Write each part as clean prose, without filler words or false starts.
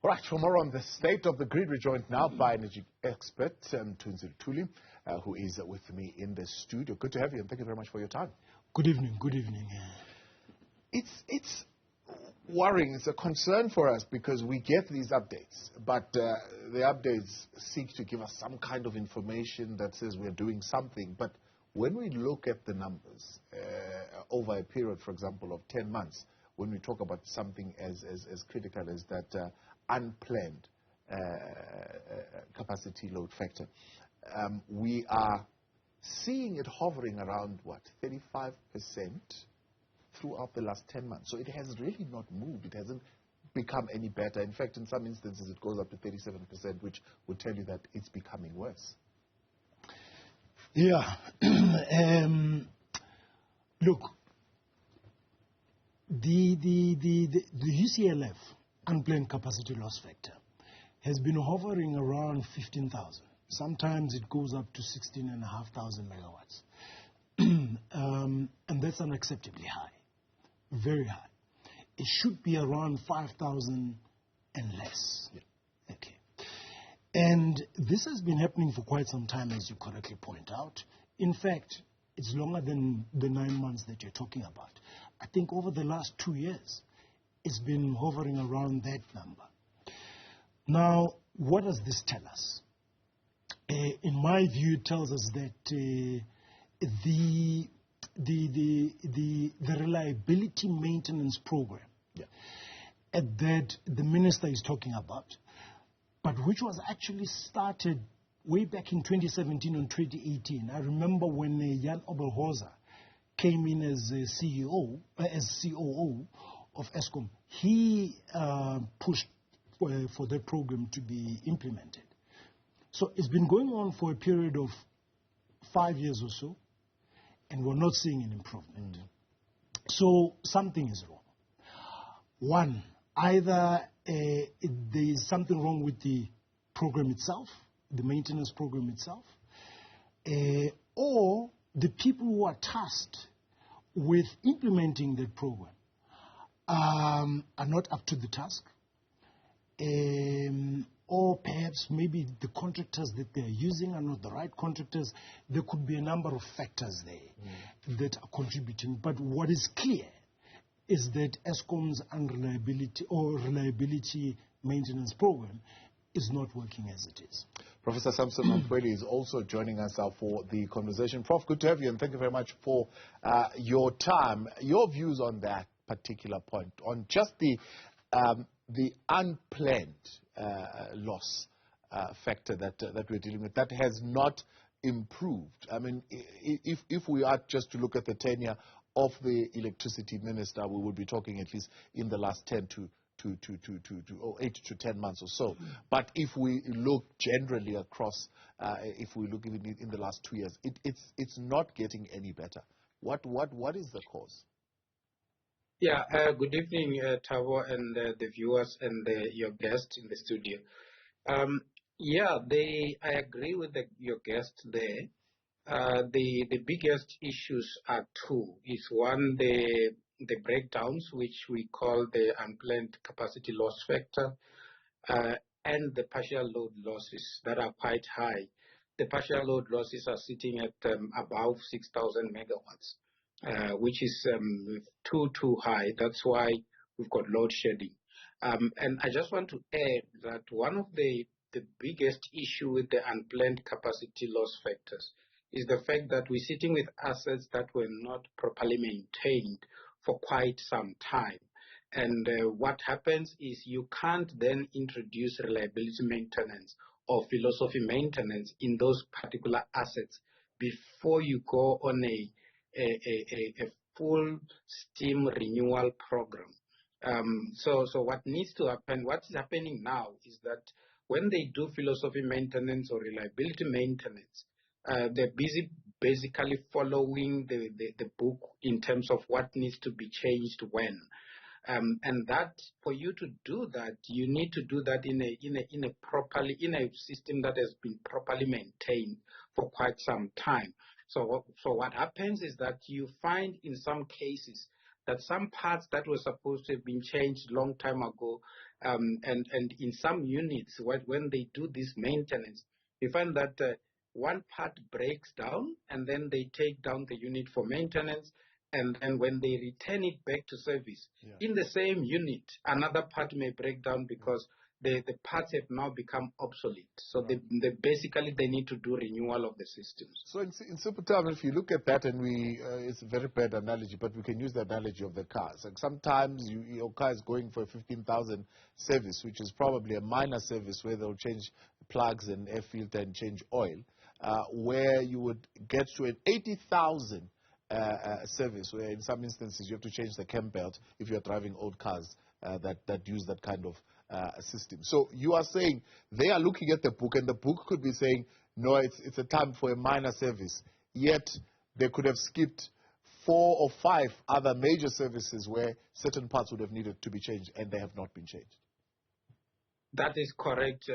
All right, for more on the state of the grid, we're joined now by energy expert Mthunzi Luthuli, who is with me in the studio. Good to have you, and thank you very much for your time. Good evening. Good evening. It's worrying. It's a concern for us because we get these updates, but the updates seek to give us some kind of information that says we're doing something. But when we look at the numbers over a period, for example, of 10 months, when we talk about something as critical as that unplanned capacity load factor, we are seeing it hovering around, 35% throughout the last 10 months. So it has really not moved. It hasn't become any better. In fact, in some instances, it goes up to 37%, which would tell you that it's becoming worse. Yeah. Look, the UCLF, unplanned capacity loss factor, has been hovering around 15,000. Sometimes it goes up to 16,500 megawatts. And that's unacceptably high, very high. It should be around 5,000 and less. Yeah. Okay. And this has been happening for quite some time, as you correctly point out. In fact, it's longer than the 9 months that you're talking about. I think over the last 2 years, it's been hovering around that number. Now, what does this tell us? In my view, it tells us that the reliability maintenance program that the minister is talking about, but which was actually started way back in 2017 and 2018. I remember when Jan Obelhoza came in as a CEO, as COO of eskom, he pushed for that program to be implemented. So it's been going on for a period of 5 years or so, and we're not seeing an improvement. So something is wrong. One, either there is something wrong with the program itself, the maintenance program itself, or the people who are tasked with implementing that program are not up to the task, or perhaps maybe the contractors that they're using are not the right contractors. There could be a number of factors there that are contributing. But what is clear is that eskom's unreliability or reliability maintenance program is not working as it is. Professor Sampson Mamphweli is also joining us for the conversation. Prof, good to have you, and thank you very much for your time. Your views on that particular point, on just the unplanned loss factor that we're dealing with, that has not improved. I mean, if we are just to look at the tenure of the electricity minister, we would be talking at least in the last 8 to 10 months or so. But if we look generally across, if we look even in the last 2 years, it's not getting any better. What is the cause? Yeah, good evening, Tavo, and the viewers and your guest in the studio. I agree with your guest there. The biggest issues are two. Is one, the breakdowns, which we call the unplanned capacity loss factor, and the partial load losses that are quite high. The partial load losses are sitting at above 6,000 megawatts, which is too high. That's why we've got load shedding. And I just want to add that one of the biggest issue with the unplanned capacity loss factors is the fact that we're sitting with assets that were not properly maintained for quite some time. And what happens is you can't then introduce reliability maintenance or philosophy maintenance in those particular assets before you go on a full steam renewal program. So what needs to happen, what's happening now is that when they do philosophy maintenance or reliability maintenance, they're busy basically following the book in terms of what needs to be changed when. And that, for you to do that, you need to do that in a system that has been properly maintained for quite some time. So what happens is that you find in some cases that some parts that were supposed to have been changed long time ago And in some units, when they do this maintenance, you find that one part breaks down, and then they take down the unit for maintenance, and then when they return it back to service, in the same unit, another part may break down because the parts have now become obsolete. So they basically they need to do renewal of the systems. So in simple terms, if you look at that, and it's a very bad analogy, but we can use the analogy of the cars. Like sometimes your car is going for a 15,000 service, which is probably a minor service where they'll change plugs and air filter and change oil, where you would get to an 80,000 service, where in some instances you have to change the cam belt if you're driving old cars that use that kind of system. So you are saying they are looking at the book, and the book could be saying, no, it's a time for a minor service, yet they could have skipped 4 or 5 other major services where certain parts would have needed to be changed, and they have not been changed. That is correct,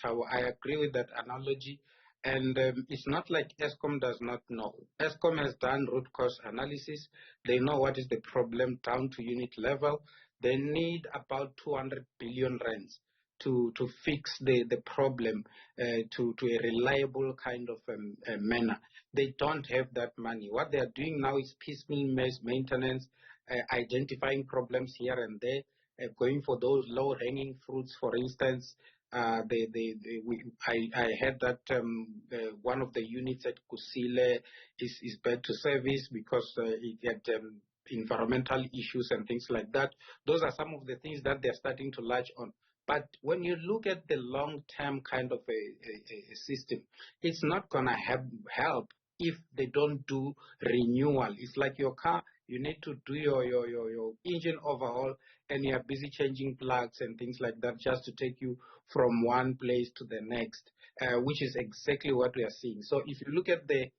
Tao. I agree with that analogy. And it's not like Eskom does not know. Eskom has done root cause analysis. They know what is the problem down to unit level. They need about 200 billion rands to fix the problem to a reliable kind of manner. They don't have that money. What they are doing now is piecemeal maintenance, identifying problems here and there, going for those low-hanging fruits. For instance, I heard that one of the units at Kusile is back to service because it had environmental issues and things like that. Those are some of the things that they're starting to latch on. But when you look at the long-term kind of a system, it's not going to help if they don't do renewal. It's like your car. You need to do your engine overhaul, and you are busy changing plugs and things like that just to take you from one place to the next, which is exactly what we are seeing. So if you look at the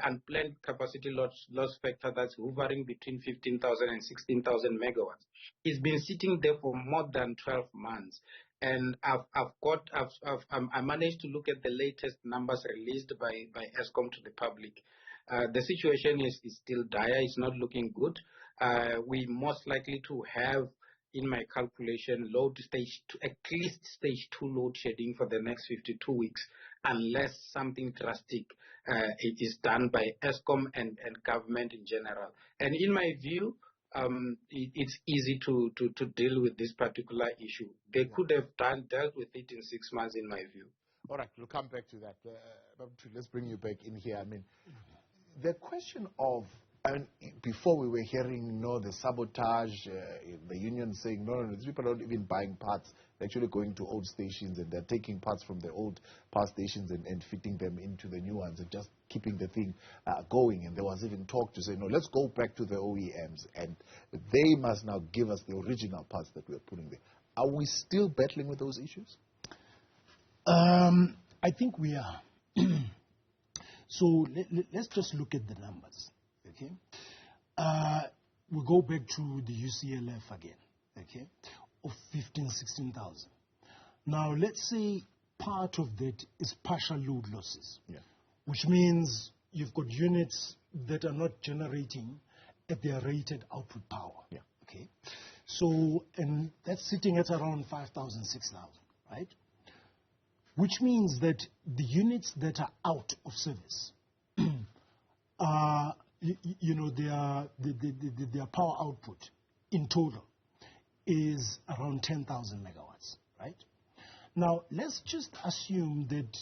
unplanned capacity loss factor that's hovering between 15,000 and 16,000 megawatts, it's been sitting there for more than 12 months. And I managed to look at the latest numbers released by Eskom to the public. The situation is still dire. It's not looking good. We most likely to have, in my calculation, at least stage 2 load shedding for the next 52 weeks, unless something drastic is done by Eskom and government in general. And in my view, it's easy to deal with this particular issue. They could have dealt with it in 6 months, in my view. All right, we'll come back to that. Let's bring you back in here. I mean, the question of, before we were hearing, the sabotage, the union saying, no, these people are not even buying parts. They're actually going to old stations, and they're taking parts from the old power stations and fitting them into the new ones and just keeping the thing going. And there was even talk to say, no, let's go back to the OEMs, and they must now give us the original parts that we're putting there. Are we still battling with those issues? I think we are. So let's just look at the numbers, okay? We go back to the UCLF again, okay, of 16,000. Now, let's say part of that is partial load losses, which means you've got units that are not generating at their rated output power, okay? So, and that's sitting at around 5,000, 6,000, right? Which means that the units that are out of service, their power output in total is around 10,000 megawatts, right? Now, let's just assume that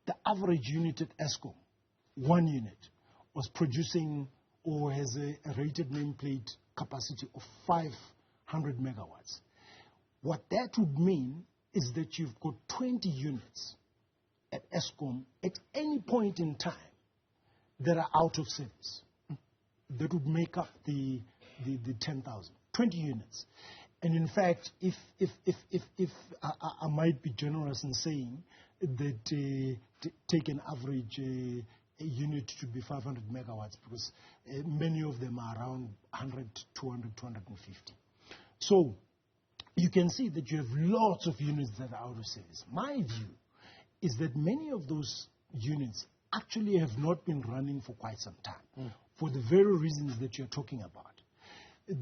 the average unit at Eskom, one unit, was producing or has a rated nameplate capacity of 500 megawatts. What that would mean is that you've got 20 units at Eskom at any point in time that are out of service. That would make up the 10,000. 20 units. And in fact, if I might be generous in saying that take an average unit to be 500 megawatts, because many of them are around 100, 200, 250. So you can see that you have lots of units that are out of service. My view is that many of those units actually have not been running for quite some time, for the very reasons that you're talking about.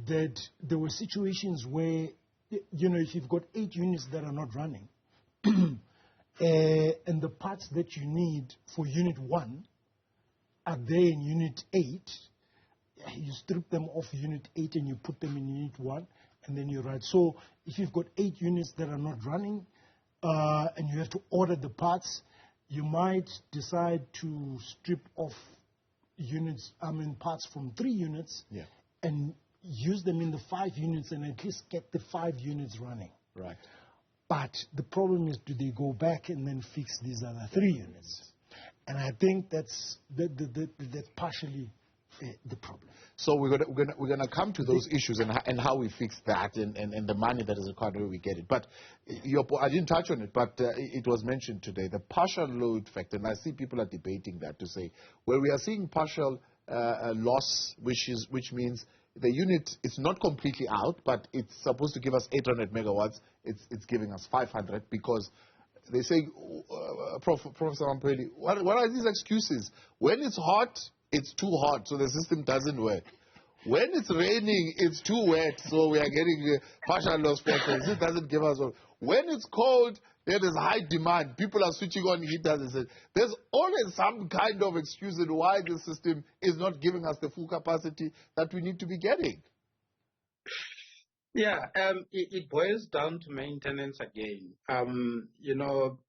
That there were situations where you know, if you've got 8 units that are not running, and the parts that you need for Unit 1 are there in Unit 8, you strip them off Unit 8 and you put them in Unit 1, and then you write. So if you've got 8 units that are not running, and you have to order the parts, you might decide to strip off parts from 3 units, and use them in the 5 units and at least get the 5 units running. Right. But the problem is, do they go back and then fix these other 3 units? And I think that's partially the problem. So we're gonna come to those issues and how we fix that and the money that is required where we get it. But I didn't touch on it, but it was mentioned today, the partial load factor, and I see people are debating that to say, well, we are seeing partial loss, which means the unit is not completely out, but it's supposed to give us 800 megawatts. It's giving us 500 because they say, Professor Mamphweli, what are these excuses? When it's hot, it's too hot, so the system doesn't work. When it's raining, it's too wet, so we are getting partial loss factors. It doesn't give us all. When it's cold, there is high demand. People are switching on heaters. There's always some kind of excuse in why the system is not giving us the full capacity that we need to be getting. Yeah, it boils down to maintenance again. You know,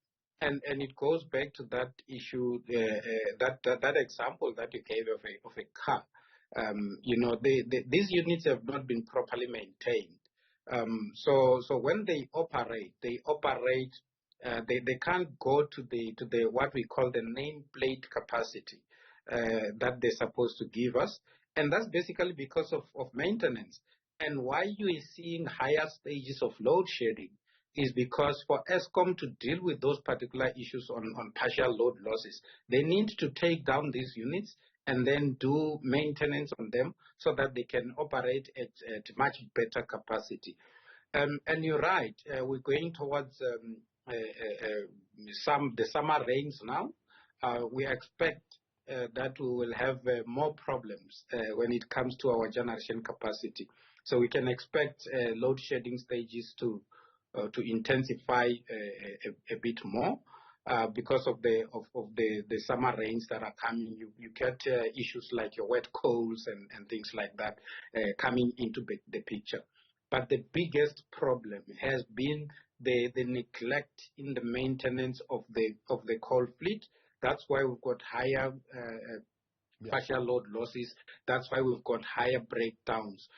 and it goes back to that issue, that example that you gave of a car. You know, these units have not been properly maintained. So when they operate, they can't go to the what we call the nameplate capacity that they're supposed to give us, and that's basically because of maintenance. And why you are seeing higher stages of load shedding is because for eskom to deal with those particular issues on partial load losses, they need to take down these units and then do maintenance on them so that they can operate at much better capacity. And you're right, we're going towards the summer rains now. We expect that we will have more problems when it comes to our generation capacity. So we can expect load shedding stages to intensify a bit more because of the summer rains that are coming. You get issues like your wet coals and things like that coming into the picture. But the biggest problem has been the neglect in the maintenance of the coal fleet. That's why we've got higher partial load losses. That's why we've got higher breakdowns.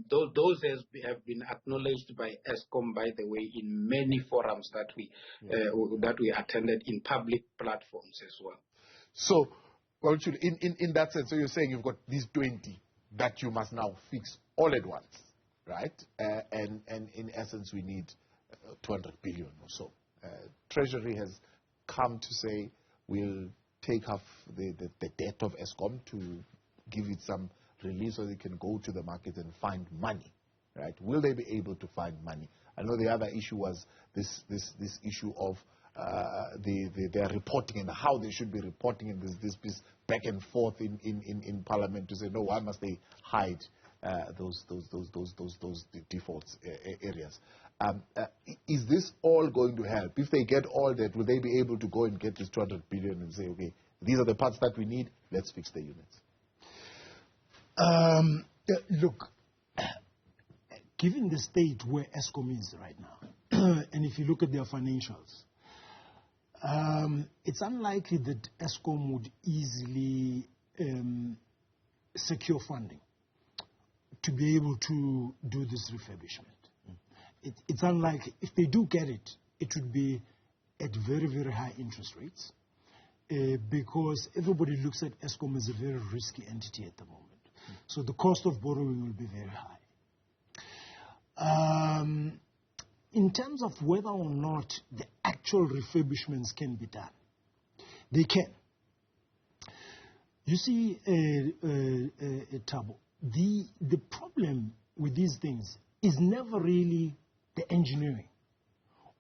Those have been acknowledged by eskom, by the way, in many forums that we attended, in public platforms as well. So, well, in that sense, so you're saying you've got these 20 that you must now fix all at once, right? And in essence, we need 200 billion or so. Treasury has come to say we'll take off the debt of eskom to give it some release so they can go to the market and find money, right? Will they be able to find money? I know the other issue was this issue of their reporting and how they should be reporting, and this back and forth in Parliament to say, no, why must they hide those defaults areas? Is this all going to help? If they get all that, will they be able to go and get this 200 billion and say, okay, these are the parts that we need, let's fix the units? Look, given the state where eskom is right now, and if you look at their financials, it's unlikely that eskom would easily secure funding to be able to do this refurbishment. It's unlikely. If they do get it, it would be at very, very high interest rates because everybody looks at eskom as a very risky entity at the moment. So the cost of borrowing will be very high. In terms of whether or not the actual refurbishments can be done, they can. You see, Thabo, the problem with these things is never really the engineering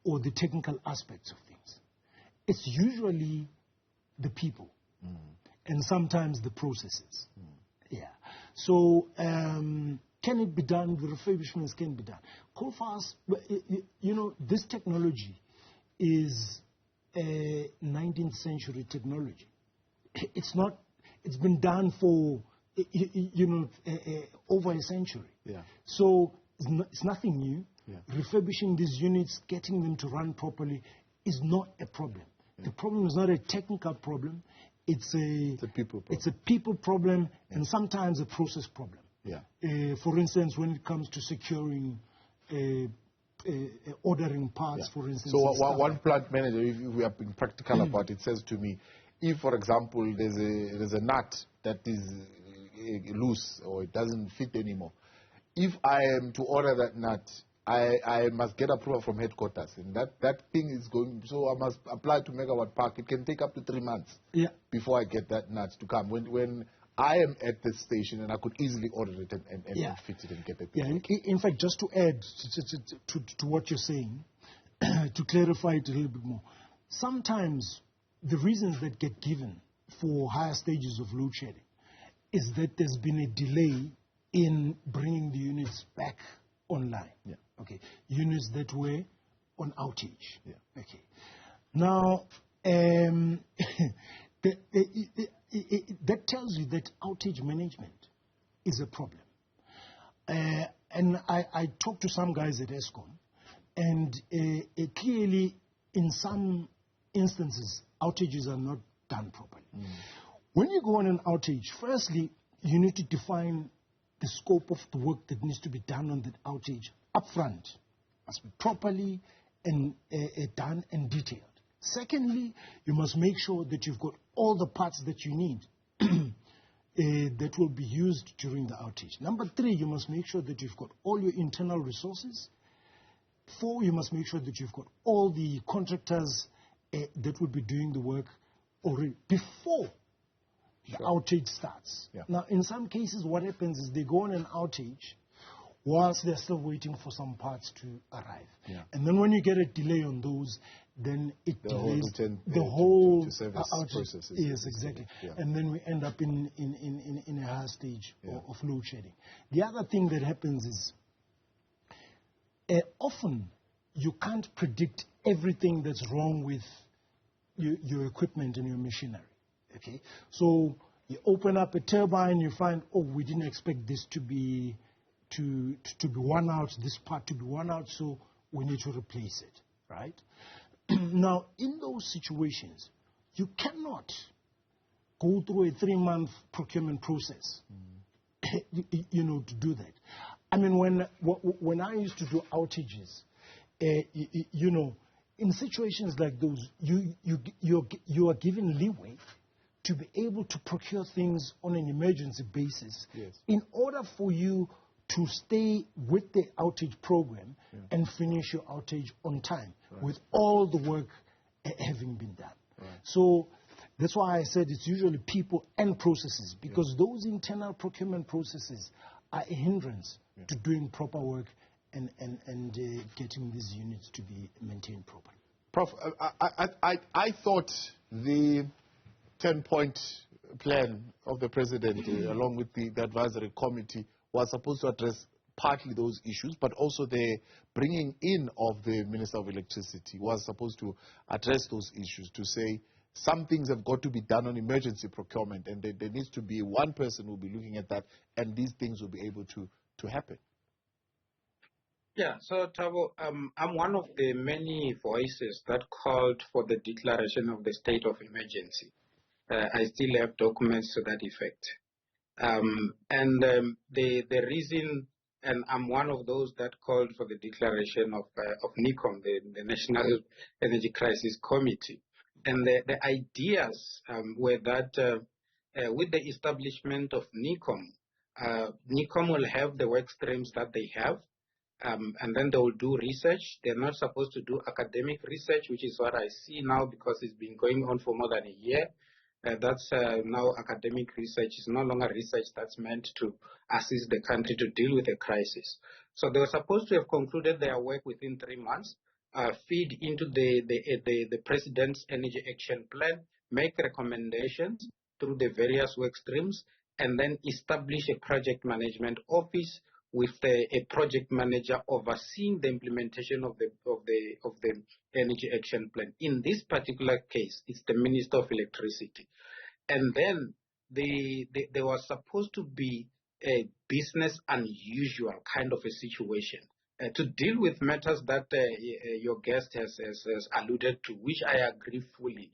or the technical aspects of things. It's usually the people and sometimes the processes. Yeah. So can it be done? The refurbishments can be done. Coal-fires, this technology is a 19th century technology. It's not. It's been done for over a century. Yeah. So it's nothing new. Yeah. Refurbishing these units, getting them to run properly, is not a problem. Yeah. The problem is not a technical problem. It's a people problem. It's a people problem, and sometimes a process problem. Yeah. For instance, when it comes to securing, ordering parts, for instance. So one plant manager, if we are being practical about it, says to me, if, for example, there's a nut that is loose or it doesn't fit anymore, if I am to order that nut, I must get approval from headquarters, and that thing is going. So I must apply to Megawatt Park. It can take up to 3 months before I get that nut to come. When I am at the station, and I could easily order it and fit it and get it. Yeah. In fact, just to add to what you're saying, to clarify it a little bit more, sometimes the reasons that get given for higher stages of load shedding is that there's been a delay in bringing the units back online. Yeah. Okay. Units that were on outage. Yeah. Okay. Now, that tells you that outage management is a problem. And I talked to some guys at eskom, and clearly, in some instances, outages are not done properly. When you go on an outage, firstly, you need to define the scope of the work that needs to be done on that outage up front. Must be properly and done and detailed. Secondly, you must make sure that you've got all the parts that you need that will be used during the outage. Number 3, you must make sure that you've got all your internal resources. 4, you must make sure that you've got all the contractors that will be doing the work already before the outage starts. Yeah. Now, in some cases, what happens is they go on an outage whilst they're still waiting for some parts to arrive. Yeah. And then when you get a delay on those, then it delays the whole whole outage. process. Yes, exactly. Yeah. And then we end up in a higher stage of load shedding. The other thing that happens is often you can't predict everything that's wrong with your equipment and your machinery. Okay, so you open up a turbine, you find, oh, we didn't expect this to be worn out, this part to be worn out, so we need to replace it, right? Now, in those situations, you cannot go through a 3-month procurement process, to do that. I mean, when I used to do outages, in situations like those, you are given leeway to be able to procure things on an emergency basis in order for you to stay with the outage program and finish your outage on time with all the work having been done. Right. So that's why I said it's usually people and processes, because those internal procurement processes are a hindrance to doing proper work and getting these units to be maintained properly. Prof, I thought the 10-point plan of the president, along with the advisory committee, was supposed to address partly those issues, but also the bringing in of the Minister of Electricity was supposed to address those issues, to say some things have got to be done on emergency procurement, and there needs to be one person who will be looking at that, and these things will be able to happen. Yeah, so Thabo, I'm one of the many voices that called for the declaration of the state of emergency. I still have documents to that effect. The reason, and I'm one of those that called for the declaration of NECOM, the National Energy Crisis Committee. And the ideas were that with the establishment of NECOM, NECOM will have the work streams that they have, and then they will do research. They're not supposed to do academic research, which is what I see now, because it's been going on for more than a year. That's now academic research. Is no longer research that's meant to assist the country to deal with a crisis. So they were supposed to have concluded their work within 3 months, feed into the President's Energy Action Plan, make recommendations through the various work streams, and then establish a project management office with a project manager overseeing the implementation of the energy action plan. In this particular case, it's the Minister of Electricity. And then there was supposed to be a business unusual kind of a situation to deal with matters that your guest has alluded to, which I agree fully.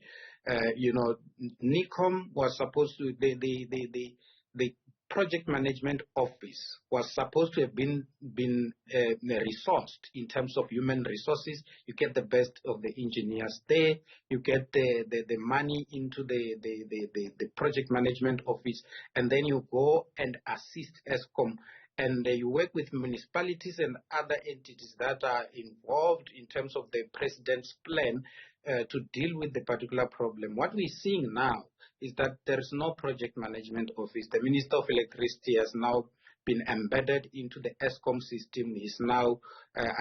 NECOM was supposed to, the project management office was supposed to have been resourced in terms of human resources. You get the best of the engineers there. You get the money into the project management office, and then you go and assist ESCOM. And you work with municipalities and other entities that are involved in terms of the president's plan to deal with the particular problem. What we're seeing now is that there is no project management office. The Minister of Electricity has now been embedded into the ESCOM system. He's now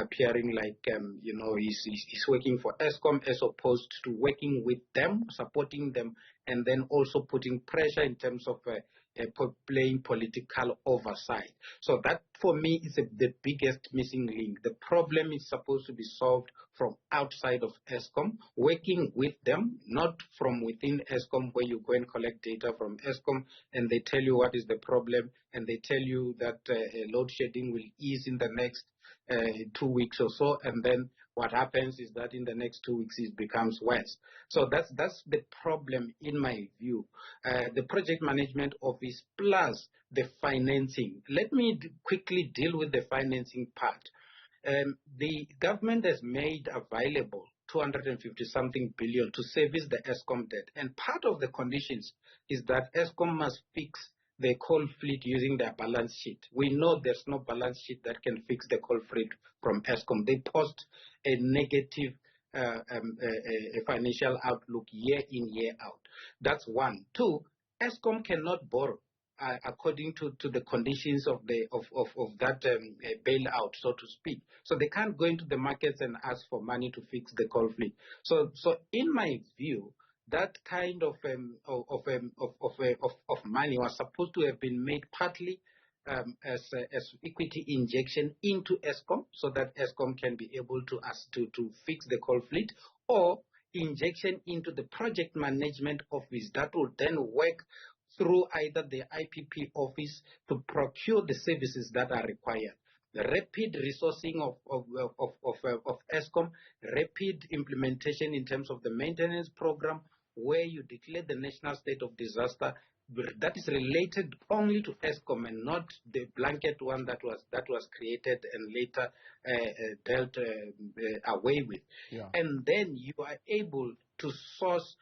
appearing like, he's working for ESCOM as opposed to working with them, supporting them, and then also putting pressure in terms of playing political oversight. So that, for me, is the biggest missing link. The problem is supposed to be solved from outside of ESCOM, working with them, not from within ESCOM, where you go and collect data from ESCOM and they tell you what is the problem, and they tell you that load shedding will ease in the next 2 weeks or so, and then what happens is that in the next 2 weeks it becomes worse. So that's the problem in my view. The project management office plus the financing. Let me quickly deal with the financing part. The government has made available 250-something billion to service the ESCOM debt, and part of the conditions is that ESCOM must fix the coal fleet using their balance sheet. We know there's no balance sheet that can fix the coal fleet from ESCOM. They post a negative financial outlook year in, year out. That's one. Two, ESCOM cannot borrow according to the conditions of that bailout, so to speak. So they can't go into the markets and ask for money to fix the coal fleet. So in my view, that kind of money was supposed to have been made partly as equity injection into ESCOM, so that ESCOM can be able to fix the coal fleet, or injection into the project management office that will then work through either the IPP office to procure the services that are required. The rapid resourcing of ESCOM, rapid implementation in terms of the maintenance program, where you declare the national state of disaster, that is related only to ESCOM and not the blanket one that was created and later dealt away with. Yeah. And then you are able to source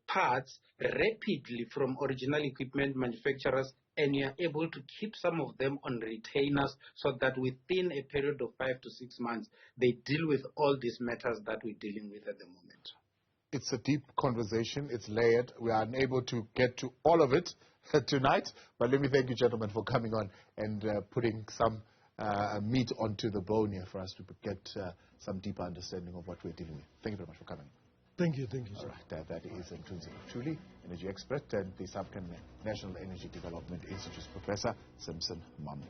parts rapidly from original equipment manufacturers, and you are able to keep some of them on retainers so that within a period of 5 to 6 months, they deal with all these matters that we're dealing with at the moment. It's a deep conversation. It's layered. We are unable to get to all of it tonight, but let me thank you, gentlemen, for coming on and putting some meat onto the bone here for us to get some deeper understanding of what we're dealing with. Thank you very much for coming. Thank you, sir. All right, that is Mthunzi Luthuli, energy expert, and the South African National Energy Development Institute's Professor Sampson Mamphweli.